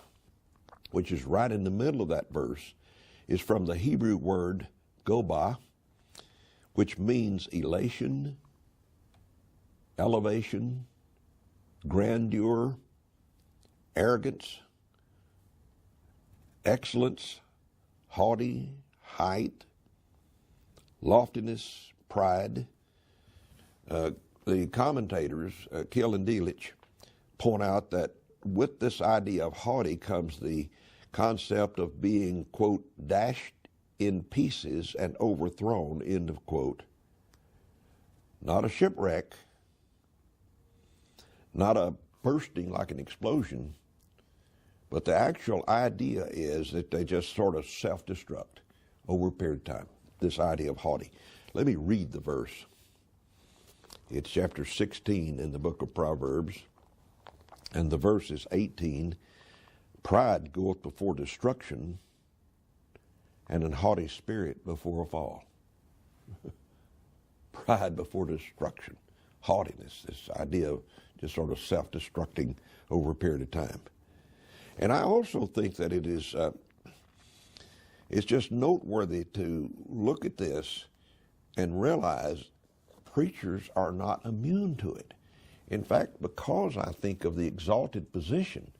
which is right in the middle of that verse, is from the Hebrew word gobah, which means elation, elevation, grandeur, arrogance, excellence, haughty, height, loftiness, pride. The commentators, Kiel and Delitzsch, point out that with this idea of haughty comes the concept of being, quote, dashed in pieces and overthrown, end of quote. Not a shipwreck, not a bursting like an explosion, but the actual idea is that they just sort of self-destruct over a period of time, this idea of haughty. Let me read the verse. It's chapter 16 in the book of Proverbs, and the verse is 18. Pride goeth before destruction, and an haughty spirit before a fall. Pride before destruction, haughtiness, this idea of just sort of self-destructing over a period of time. And I also think that it is it's just noteworthy to look at this and realize preachers are not immune to it. In fact, because I think of the exalted position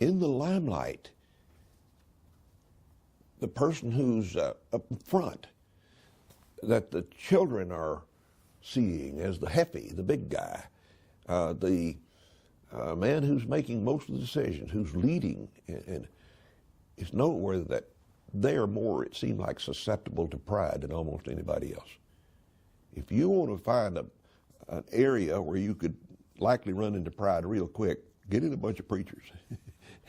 in the limelight, the person who's up front, that the children are seeing as the hefe, the big guy, the man who's making most of the decisions, who's leading, and it's noteworthy that they are more, it seemed like, susceptible to pride than almost anybody else. If you want to find an area where you could likely run into pride real quick, get in a bunch of preachers.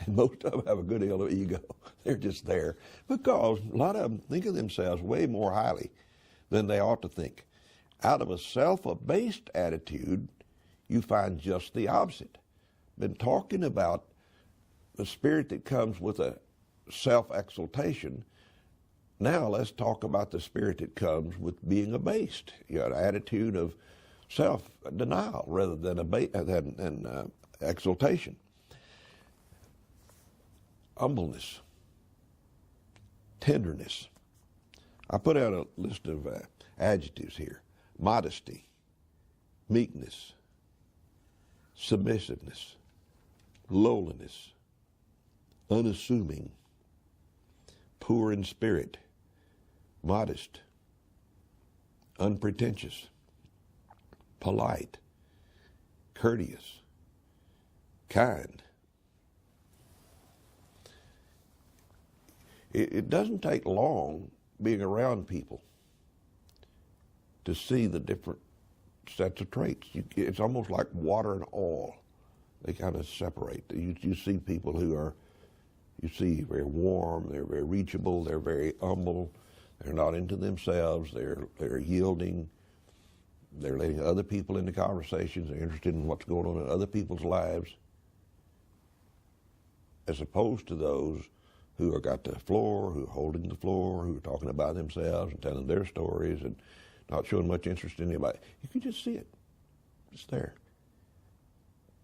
And most of them have a good deal of ego. They're just there because a lot of them think of themselves way more highly than they ought to think. Out of a self-abased attitude, you find just the opposite. Been talking about the spirit that comes with a self-exaltation. Now let's talk about the spirit that comes with being abased. You got an attitude of self-denial rather than exaltation. Humbleness, tenderness, I put out a list of adjectives here: modesty, meekness, submissiveness, lowliness, unassuming, poor in spirit, modest, unpretentious, polite, courteous, kind. It doesn't take long being around people to see the different sets of traits. It's almost like water and oil. They kind of separate. You see people who are, you see, very warm, they're very reachable, they're very humble, they're not into themselves, they're yielding, they're letting other people into conversations, they're interested in what's going on in other people's lives, as opposed to those who are got the floor, who are holding the floor, who are talking about themselves and telling their stories and not showing much interest in anybody. You can just see it. It's there.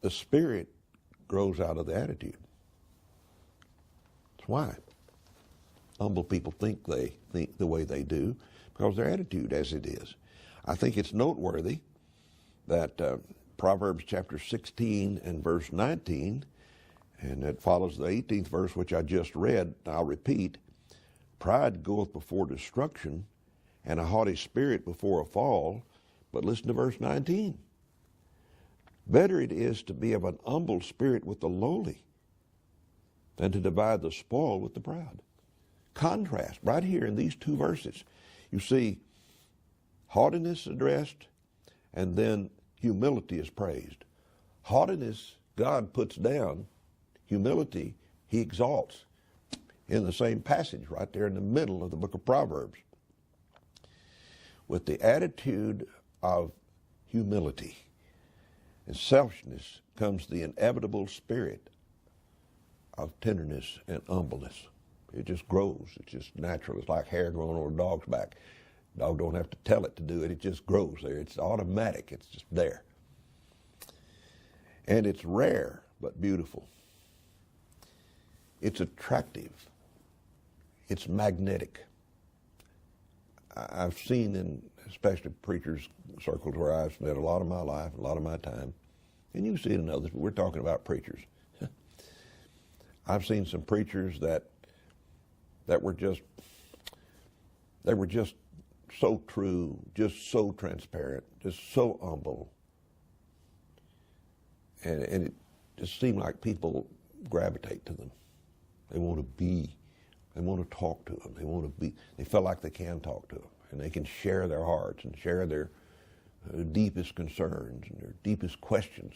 The spirit grows out of the attitude. That's why humble people think they think the way they do, because their attitude as it is. I think it's noteworthy that Proverbs chapter 16 and verse 19, and it follows the 18th verse, which I just read. I'll repeat: pride goeth before destruction, and a haughty spirit before a fall. But listen to verse 19. Better it is to be of an humble spirit with the lowly than to divide the spoil with the proud. Contrast right here in these two verses. You see haughtiness addressed, and then humility is praised. Haughtiness God puts down. Humility he exalts, in the same passage right there in the middle of the book of Proverbs. With the attitude of humility and selfishness comes the inevitable spirit of tenderness and humbleness. It just grows. It's just natural. It's like hair growing on a dog's back. Dog don't have to tell it to do it. It just grows there. It's automatic. It's just there. And it's rare but beautiful. It's attractive. It's magnetic. I've seen in especially preachers' circles where I've spent a lot of my life, a lot of my time, and you see it in others, but we're talking about preachers. I've seen some preachers that were just so true, just so transparent, just so humble, and it just seemed like people gravitate to them. They want to be, they want to talk to them. They feel like they can talk to them, and they can share their hearts and share their deepest concerns and their deepest questions.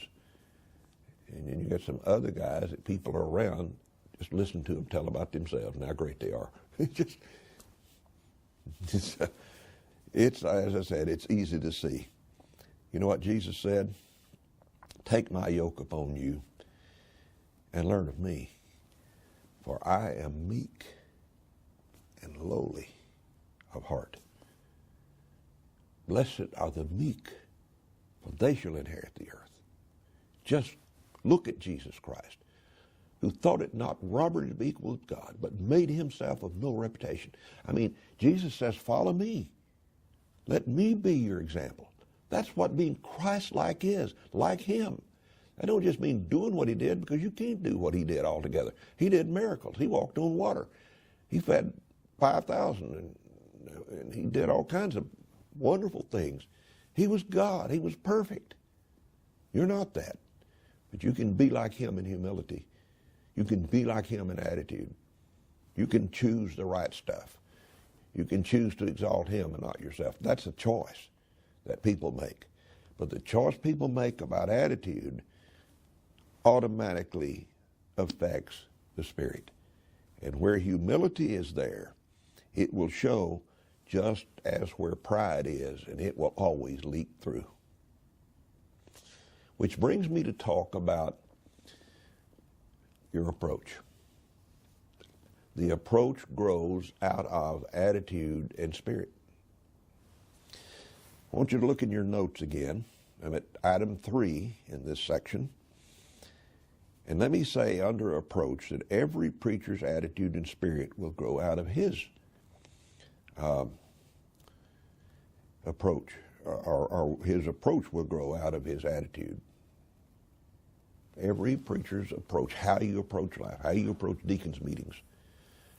And then you got some other guys that people are around, just listen to them tell about themselves and how great they are. It's, as I said, it's easy to see. You know what Jesus said? Take my yoke upon you and learn of me, for I am meek and lowly of heart. Blessed are the meek, for they shall inherit the earth. Just look at Jesus Christ, who thought it not robbery to be equal with God, but made himself of no reputation. I mean, Jesus says, follow me. Let me be your example. That's what being Christ-like is, like him. That don't just mean doing what he did, because you can't do what he did altogether. He did miracles. He walked on water. He fed 5,000, and he did all kinds of wonderful things. He was God. He was perfect. You're not that. But you can be like him in humility. You can be like him in attitude. You can choose the right stuff. You can choose to exalt him and not yourself. That's a choice that people make. But the choice people make about attitude automatically affects the spirit. And where humility is there, it will show just as where pride is, and it will always leak through. Which brings me to talk about your approach. The approach grows out of attitude and spirit. I want you to look in your notes again. I'm at item 3 in this section. And let me say under approach that every preacher's attitude and spirit will grow out of his approach, or his approach will grow out of his attitude. Every preacher's approach, how you approach life, how you approach deacons' meetings,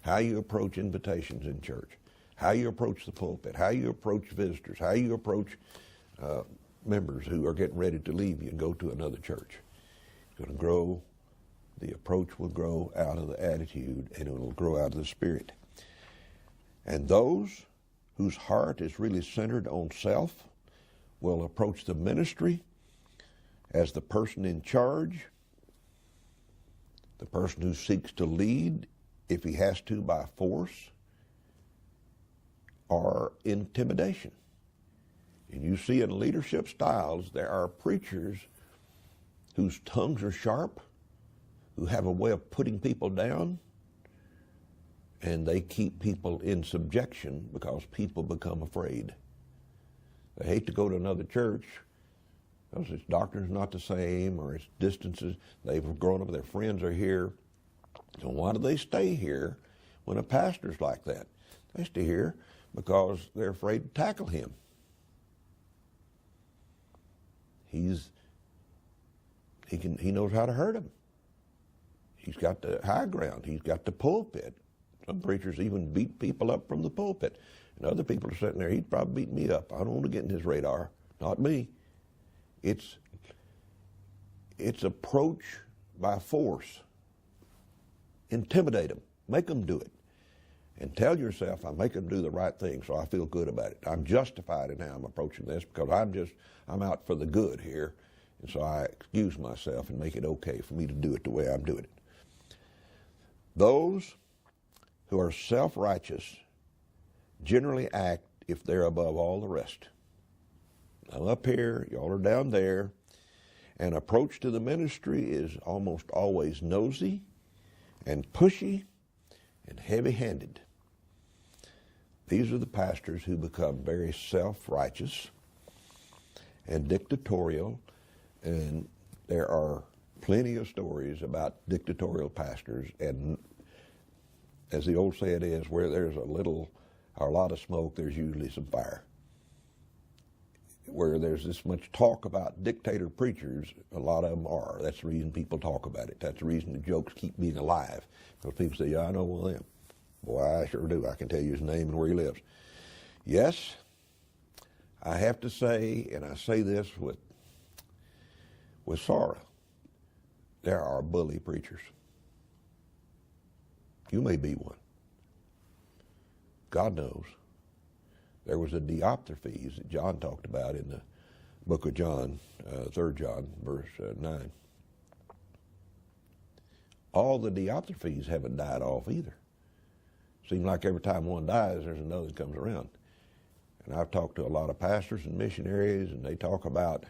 how you approach invitations in church, how you approach the pulpit, how you approach visitors, how you approach members who are getting ready to leave you and go to another church. It's going to grow. The approach will grow out of the attitude, and it will grow out of the spirit. And those whose heart is really centered on self will approach the ministry as the person in charge, the person who seeks to lead, if he has to, by force or intimidation. And you see in leadership styles, there are preachers whose tongues are sharp, who have a way of putting people down, and they keep people in subjection because people become afraid. They hate to go to another church because its doctrine's not the same, or its distances. They've grown up, their friends are here. So why do they stay here when a pastor's like that? They stay here because they're afraid to tackle him. He knows how to hurt them. He's got the high ground. He's got the pulpit. Some preachers even beat people up from the pulpit. And other people are sitting there, he'd probably beat me up. I don't want to get in his radar. Not me. It's approach by force. Intimidate them. Make them do it. And tell yourself, I make them do the right thing, so I feel good about it. I'm justified in how I'm approaching this because I'm out for the good here. And so I excuse myself and make it okay for me to do it the way I'm doing it. Those who are self-righteous generally act if they're above all the rest. I'm up here, y'all are down there, and approach to the ministry is almost always nosy and pushy and heavy-handed. These are the pastors who become very self-righteous and dictatorial, and there are plenty of stories about dictatorial pastors, and as the old saying is, where there's a lot of smoke, there's usually some fire. Where there's this much talk about dictator preachers, a lot of them are. That's the reason people talk about it. That's the reason the jokes keep being alive. Because people say, yeah, I know one of them. Boy, I sure do. I can tell you his name and where he lives. Yes, I have to say, and I say this with sorrow, there are bully preachers. You may be one. God knows. There was a Diotrephes that John talked about in the book of John, 3 John, verse 9. All the Diotrephes haven't died off either. Seems like every time one dies, there's another that comes around. And I've talked to a lot of pastors and missionaries, and they talk about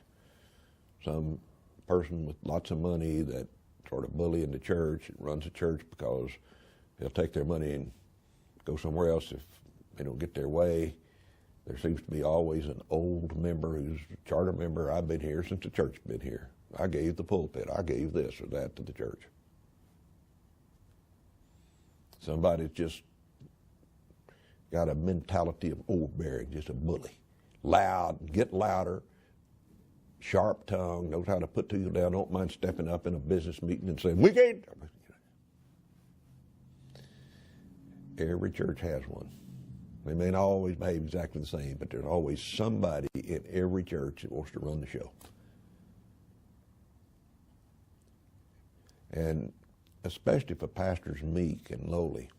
some person with lots of money that sort of bullying the church and runs the church because they'll take their money and go somewhere else if they don't get their way. There seems to be always an old member who's a charter member. I've been here since the church's been here. I gave the pulpit. I gave this or that to the church. Somebody's just got a mentality of overbearing, just a bully. Loud, get louder, sharp tongue, knows how to put people down, don't mind stepping up in a business meeting and saying, we can't. Every church has one. They may not always behave exactly the same, but there's always somebody in every church that wants to run the show. And especially if a pastor's meek and lowly,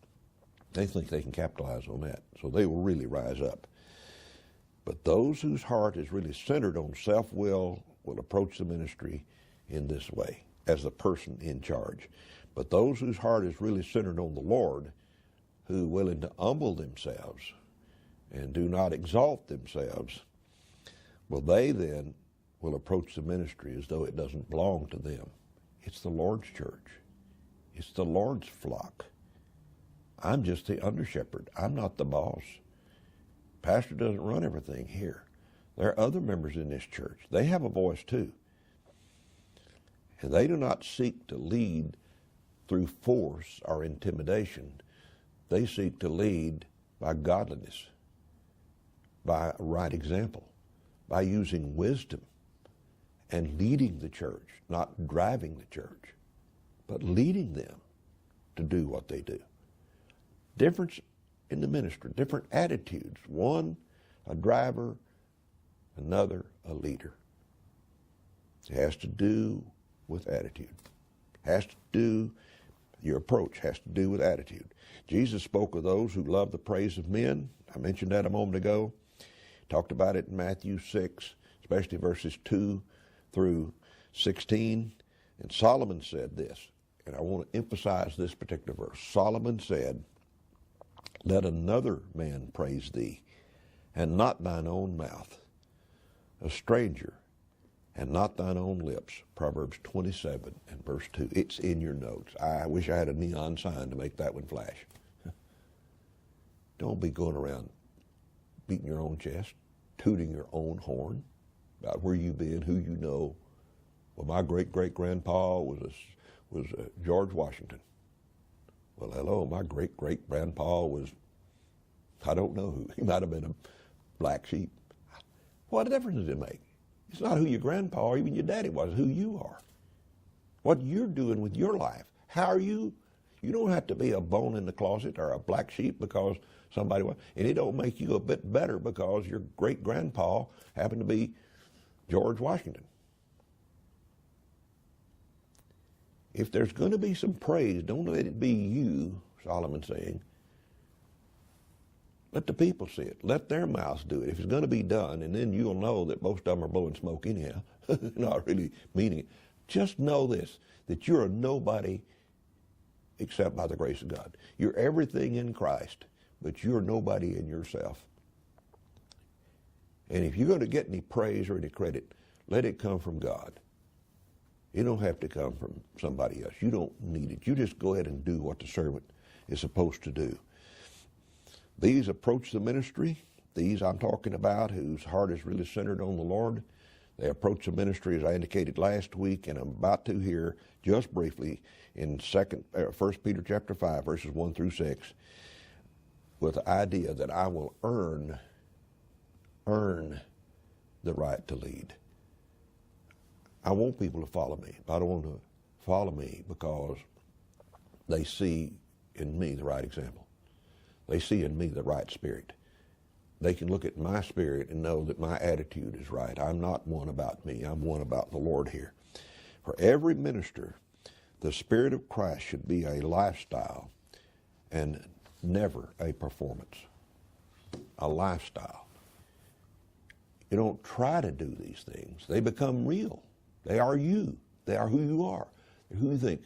they think they can capitalize on that, so they will really rise up. But those whose heart is really centered on self-will will approach the ministry in this way, as the person in charge. But those whose heart is really centered on the Lord, who are willing to humble themselves and do not exalt themselves, well, they then will approach the ministry as though it doesn't belong to them. It's the Lord's church. It's the Lord's flock. I'm just the under-shepherd. I'm not the boss. Pastor doesn't run everything here. There are other members in this church. They have a voice too. And they do not seek to lead through force or intimidation. They seek to lead by godliness by a right example, by using wisdom and leading the church, not driving the church, but leading them to do what they do. Difference in the ministry, different attitudes. One, a driver, another, a leader. It has to do with attitude. Your approach has to do with attitude. Jesus spoke of those who love the praise of men. I mentioned that a moment ago. Talked about it in Matthew 6, especially verses 2 through 16. And Solomon said this, and I want to emphasize this particular verse. Solomon said, "Let another man praise thee, and not thine own mouth, a stranger, and not thine own lips." Proverbs 27 and verse 2. It's in your notes. I wish I had a neon sign to make that one flash. Don't be going around beating your own chest, tooting your own horn about where you've been, who you know. Well, my great-great-grandpa was George Washington. Well, hello, my great-great-grandpa was, I don't know who. He might have been a black sheep. What difference does it make? It's not who your grandpa or even your daddy was, who you are. What you're doing with your life. How are you? You don't have to be a bone in the closet or a black sheep because somebody was. And it don't make you a bit better because your great-grandpa happened to be George Washington. If there's going to be some praise, don't let it be you, Solomon's saying. Let the people see it. Let their mouths do it. If it's going to be done, and then you'll know that most of them are blowing smoke anyhow, not really meaning it. Just know this, that you're a nobody except by the grace of God. You're everything in Christ, but you're nobody in yourself. And if you're going to get any praise or any credit, let it come from God. It don't have to come from somebody else. You don't need it. You just go ahead and do what the servant is supposed to do. These approach the ministry. These I'm talking about, whose heart is really centered on the Lord. They approach the ministry, as I indicated last week, and I'm about to here just briefly in 1 Peter chapter 5, verses 1 through 6, with the idea that I will earn the right to lead. I want people to follow me. I don't want to follow me because they see in me the right example. They see in me the right spirit. They can look at my spirit and know that my attitude is right. I'm not one about me. I'm one about the Lord here. For every minister, the Spirit of Christ should be a lifestyle and never a performance. A lifestyle. You don't try to do these things. They become real. They are you. They are who you are. They're who you think.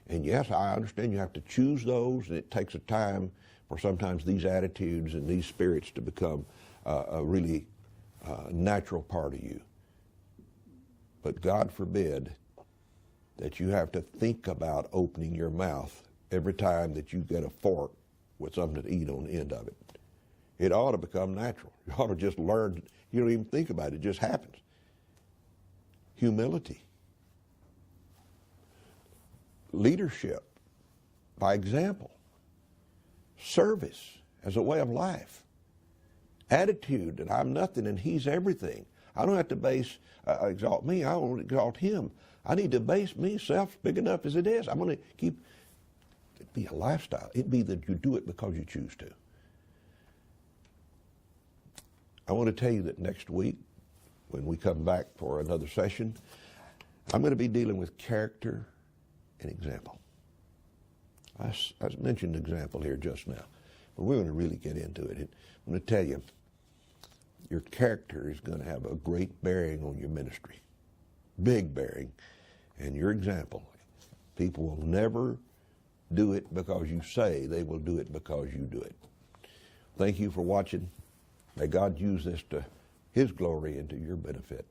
And yes, I understand you have to choose those, and it takes a time for sometimes these attitudes and these spirits to become a really natural part of you. But God forbid that you have to think about opening your mouth every time that you get a fork with something to eat on the end of it. It ought to become natural. You ought to just learn. You don't even think about it. It just happens. Humility. Leadership by example. Service as a way of life. Attitude that I'm nothing and He's everything. I don't have to exalt me. I want to exalt Him. I need to base myself big enough as it is. I'm going to keep it be a lifestyle. It be that you do it because you choose to. I want to tell you that next week, when we come back for another session, I'm going to be dealing with character and example. I mentioned example here just now, but we're going to really get into it. I'm going to tell you, your character is going to have a great bearing on your ministry, big bearing, and your example. People will never do it because you say, they will do it because you do it. Thank you for watching. May God use this to His glory and to your benefit.